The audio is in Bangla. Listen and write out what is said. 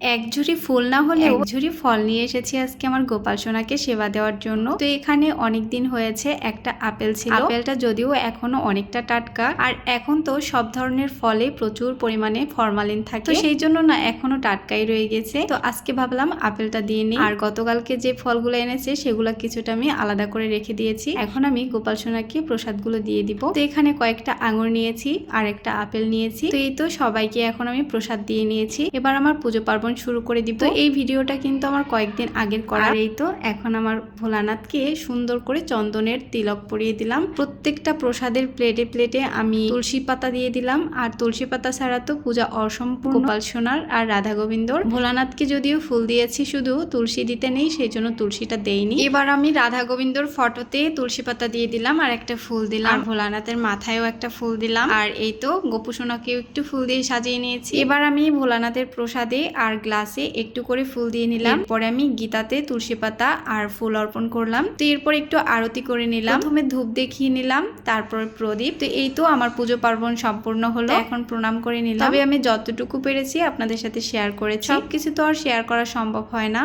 এক ঝুড়ি ফুল না হলেও এক ঝুড়ি ফল নিয়ে এসেছি আজকে আমার গোপাল সোনাকে সেবা দেওয়ার জন্য। তো এখানে অনেক দিন হয়েছে, একটা আপেল ছিল, আপেলটা যদিও এখনো অনেকটা টাটকা, আর এখন তো সব ধরনের ফলে প্রচুর পরিমাণে ফরমালিন থাকে, তো সেই জন্য না এখনো টাটকাই রয়ে গেছে। তো আজকে ভাবলাম আপেলটা দিয়ে নিই। আর গতকালকে যে ফলগুলো এনেছে সেগুলো কিছুটা আমি আলাদা করে রেখে দিয়েছি। এখন আমি গোপাল সোনাকে প্রসাদগুলো দিয়ে দিব। তো এখানে কয়েকটা আঙুর নিয়েছি আর একটা আপেল নিয়েছি। তো এই তো সবাইকে এখন আমি প্রসাদ দিয়ে নিয়েছি। এবার আমার পুজো পার্বণ শুরু করে দিব। তো এই ভিডিওটা কিন্তু আমার কয়েকদিন আগের করা। এই তো এখন আমার ভোলানাথকে সুন্দর করে চন্দনের তিলক পরিয়ে দিলাম। প্রত্যেকটা প্রসাদের প্লেটে প্লেটে আমি তুলসী পাতা দিয়ে দিলাম। আর তুলসী পাতা ছাড়া তো পূজা অসম্পূর্ণ। গোপাল সোনার আর রাধা গোবিন্দর, ভোলানাথকে যদিও ফুল দিয়েছি, শুধু তুলসী দিতে নেই, সেই জন্য তুলসীটা দেইনি। এবার আমি রাধা গোবিন্দর ফটোতে তুলসী পাতা দিয়ে দিলাম আর একটা ফুল দিলাম। ভোলানাথের মাথায়ও একটা ফুল দিলাম। আর এই তো গোপু সোনাকেও একটু ফুল দিয়ে সাজিয়ে নিয়েছি। এবার আমি ভোলানাথের প্রসাদে আর গ্লাসে একটু করে ফুল দিয়ে নিলাম। পরে আমি গীতাতে তুলসী পাতা আর ফুল অর্পণ করলাম। তো এরপর একটু আরতি করে নিলাম। প্রথমে ধূপ দেখিয়ে নিলাম, তারপর প্রদীপ। তো এই তো আমার পুজো পার্বণ সম্পূর্ণ হলো। এখন প্রণাম করে নিলাম। তবে আমি যতটুকু পেরেছি আপনাদের সাথে শেয়ার করেছি। সবকিছু তো আর শেয়ার করা সম্ভব হয় না।